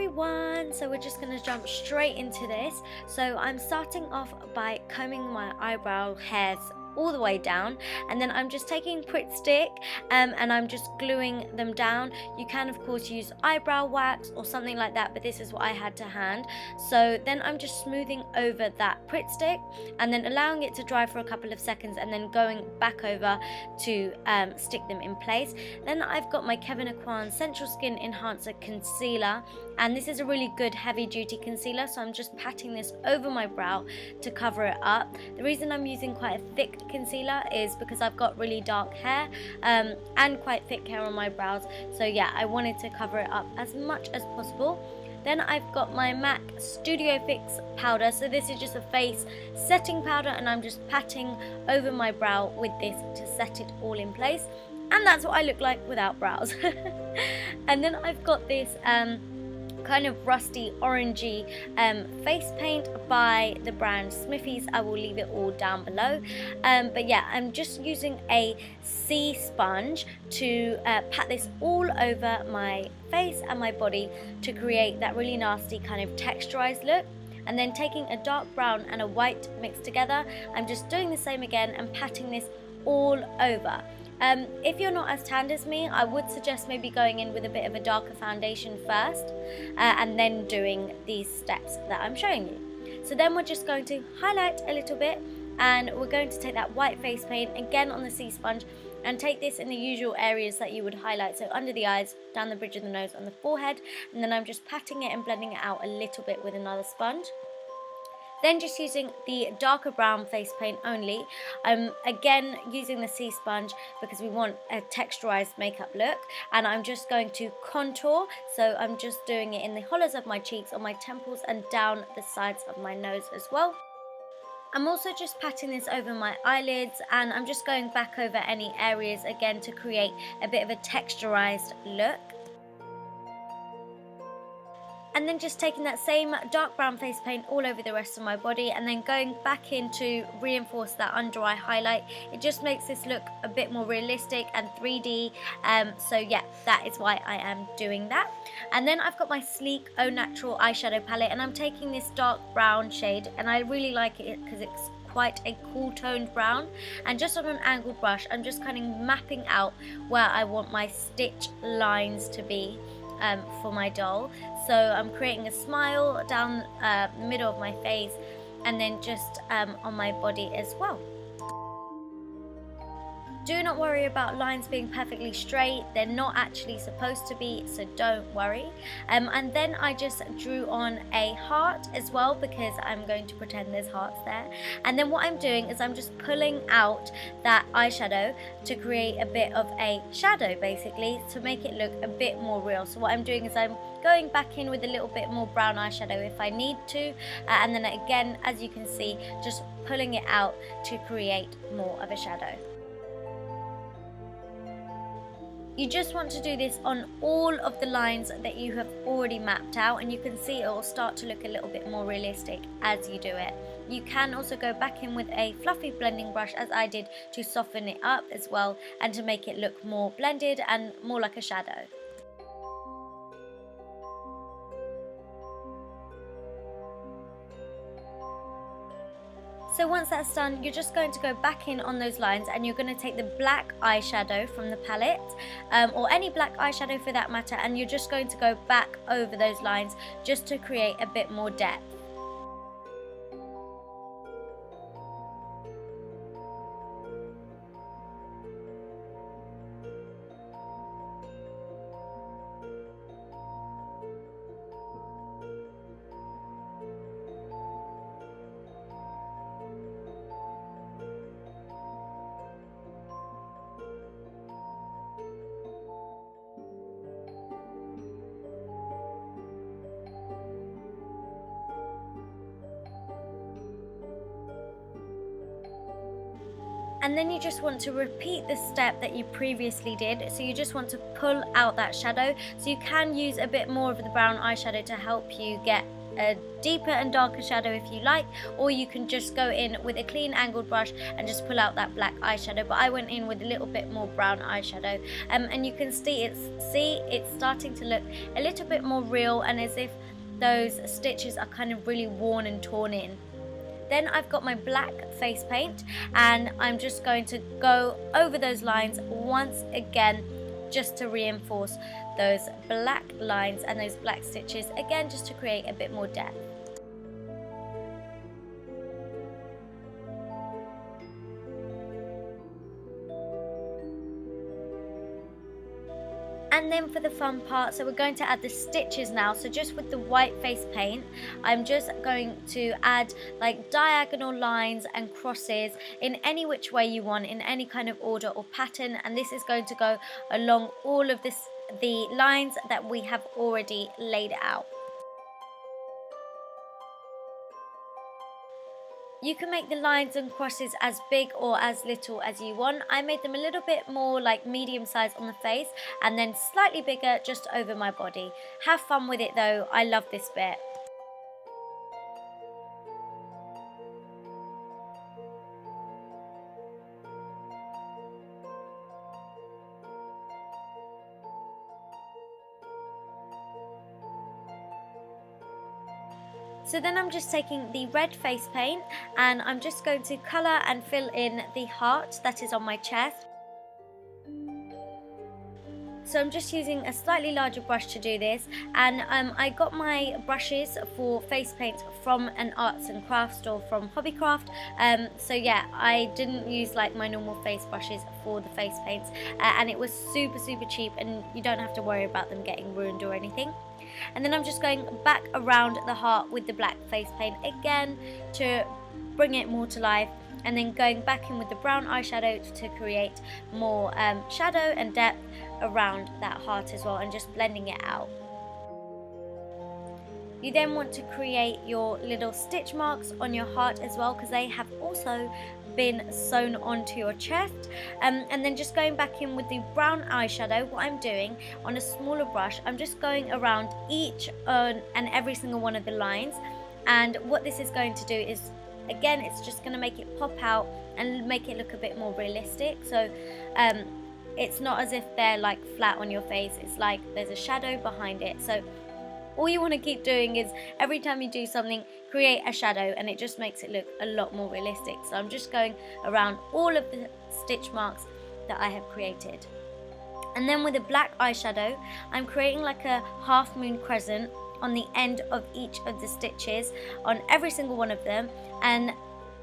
everyone, so we're just going to jump straight into this. So I'm starting off by combing my eyebrow hairs all the way down, and then I'm just taking Pritt stick and I'm just gluing them down. You can of course use eyebrow wax or something like that, but this is what I had to hand. So then I'm just smoothing over that Pritt stick and then allowing it to dry for a couple of seconds and then going back over to stick them in place. Then I've got my Kevyn Sensual Skin Enhancer Concealer, and this is a really good heavy duty concealer, so I'm just patting this over my brow to cover it up. The reason I'm using quite a thick concealer is because I've got really dark hair and quite thick hair on my brows, so yeah, I wanted to cover it up as much as possible. Then I've got my MAC Studio Fix powder, so this is just a face setting powder, and I'm just patting over my brow with this to set it all in place, and that's what I look like without brows. And then I've got this kind of rusty orangey face paint by the brand Smiffy. I will leave it all down below, but yeah, I'm just using a C sponge to pat this all over my face and my body to create that really nasty kind of texturized look. And then taking a dark brown and a white mixed together, I'm just doing the same again and patting this all over. If you're not as tanned as me, I would suggest maybe going in with a bit of a darker foundation first and then doing these steps that I'm showing you. So then we're just going to highlight a little bit, and we're going to take that white face paint again on the C sponge and take this in the usual areas that you would highlight, so under the eyes, down the bridge of the nose, on the forehead, and then I'm just patting it and blending it out a little bit with another sponge. Then just using the darker brown face paint only, I'm again using the C sponge because we want a texturized makeup look, and I'm just going to contour, so I'm just doing it in the hollows of my cheeks, on my temples, and down the sides of my nose as well. I'm also just patting this over my eyelids, and I'm just going back over any areas again to create a bit of a texturized look. And then just taking that same dark brown face paint all over the rest of my body, and then going back in to reinforce that under eye highlight. It just makes this look a bit more realistic and 3D, so yeah, that is why I am doing that. And then I've got my sleek Au Natural eyeshadow palette, and I'm taking this dark brown shade, and I really like it because it's quite a cool toned brown, and just on an angled brush I'm just kind of mapping out where I want my stitch lines to be for my doll. So I'm creating a smile down the middle of my face, and then just on my body as well. Do not worry about lines being perfectly straight, they're not actually supposed to be, so don't worry. And then I just drew on a heart as well, because I'm going to pretend there's hearts there. And then what I'm doing is I'm just pulling out that eyeshadow to create a bit of a shadow, basically, to make it look a bit more real. So what I'm doing is I'm going back in with a little bit more brown eyeshadow if I need to, and then again, as you can see, just pulling it out to create more of a shadow. You just want to do this on all of the lines that you have already mapped out, and you can see it will start to look a little bit more realistic as you do it. You can also go back in with a fluffy blending brush, as I did, to soften it up as well and to make it look more blended and more like a shadow. So once that's done, you're just going to go back in on those lines, and you're going to take the black eyeshadow from the palette, or any black eyeshadow for that matter, and you're just going to go back over those lines just to create a bit more depth. And then you just want to repeat the step that you previously did. So you just want to pull out that shadow. So you can use a bit more of the brown eyeshadow to help you get a deeper and darker shadow if you like, or you can just go in with a clean angled brush and just pull out that black eyeshadow, but I went in with a little bit more brown eyeshadow, and you can see it's starting to look a little bit more real, and as if those stitches are kind of really worn and torn in. Then I've got my black face paint, and I'm just going to go over those lines once again, just to reinforce those black lines and those black stitches, again just to create a bit more depth. And then for the fun part, so we're going to add the stitches now. So just with the white face paint, I'm just going to add like diagonal lines and crosses in any which way you want, in any kind of order or pattern, and this is going to go along all of the lines that we have already laid out. You can make the lines and crosses as big or as little as you want. I made them a little bit more like medium size on the face, and then slightly bigger just over my body. Have fun with it though, I love this bit. So then I'm just taking the red face paint, and I'm just going to colour and fill in the heart that is on my chest. So I'm just using a slightly larger brush to do this, and I got my brushes for face paint from an arts and crafts store from Hobbycraft. So yeah, I didn't use like my normal face brushes for the face paints, and it was super cheap, and you don't have to worry about them getting ruined or anything. And then I'm just going back around the heart with the black face paint again to bring it more to life, and then going back in with the brown eyeshadow to create more shadow and depth around that heart as well, and just blending it out. You then want to create your little stitch marks on your heart as well, because they have also been sewn onto your chest, and then just going back in with the brown eyeshadow. What I'm doing on a smaller brush, I'm just going around each and every single one of the lines, and what this is going to do is, again, it's just going to make it pop out and make it look a bit more realistic. So it's not as if they're like flat on your face, it's like there's a shadow behind it. So all you want to keep doing is every time you do something, create a shadow, and it just makes it look a lot more realistic. So I'm just going around all of the stitch marks that I have created. And then with a black eyeshadow, I'm creating like a half moon crescent on the end of each of the stitches on every single one of them. And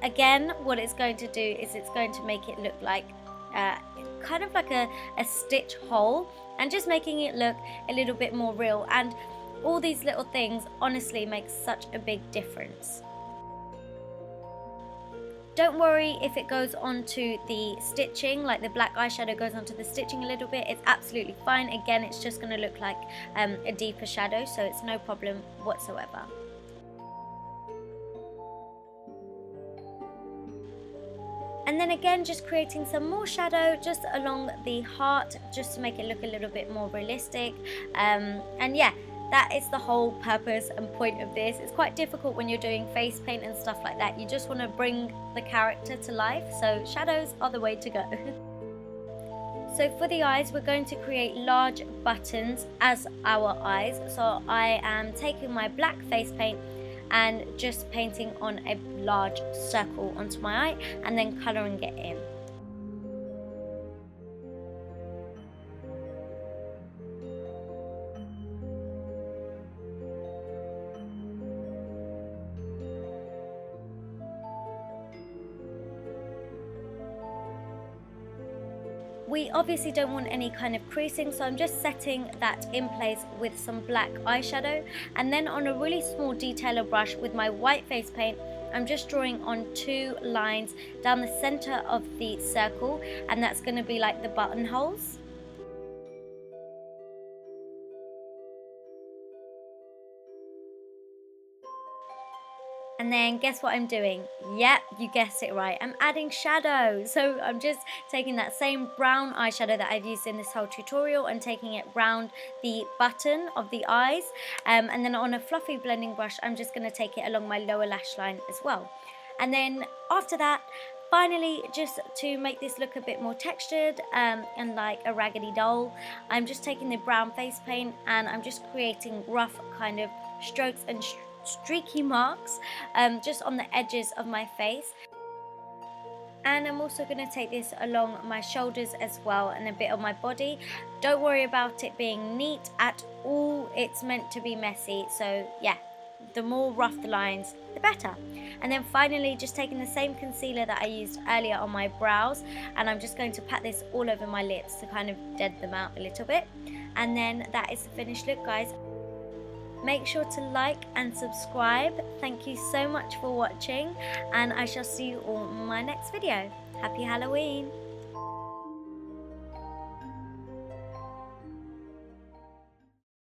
again, what it's going to do is it's going to make it look like kind of like a stitch hole, and just making it look a little bit more real. And all these little things honestly make such a big difference. Don't worry if it goes onto the stitching, like the black eyeshadow goes onto the stitching a little bit, it's absolutely fine. Again, it's just going to look like a deeper shadow, so it's no problem whatsoever. And then again, just creating some more shadow just along the heart, just to make it look a little bit more realistic. And yeah, that is the whole purpose and point of this. It's quite difficult when you're doing face paint and stuff like that. You just want to bring the character to life, so shadows are the way to go. So for the eyes, we're going to create large buttons as our eyes. So I am taking my black face paint and just painting on a large circle onto my eye, and then colouring it in. We obviously don't want any kind of creasing, so I'm just setting that in place with some black eyeshadow, and then on a really small detailer brush with my white face paint, I'm just drawing on 2 lines down the center of the circle, and that's going to be like the buttonholes. And then guess what I'm doing? Yep, you guessed it right. I'm adding shadow. So I'm just taking that same brown eyeshadow that I've used in this whole tutorial and taking it round the button of the eyes. And then on a fluffy blending brush, I'm just going to take it along my lower lash line as well. And then after that, finally, just to make this look a bit more textured and like a raggedy doll, I'm just taking the brown face paint and I'm just creating rough kind of strokes and streaky marks just on the edges of my face. And I'm also going to take this along my shoulders as well and a bit of my body. Don't worry about it being neat at all, it's meant to be messy, so yeah, the more rough the lines, the better. And then finally, just taking the same concealer that I used earlier on my brows, and I'm just going to pat this all over my lips to kind of dead them out a little bit. And then that is the finished look, guys. Make sure to like and subscribe. Thank you so much for watching, and I shall see you all in my next video. Happy Halloween!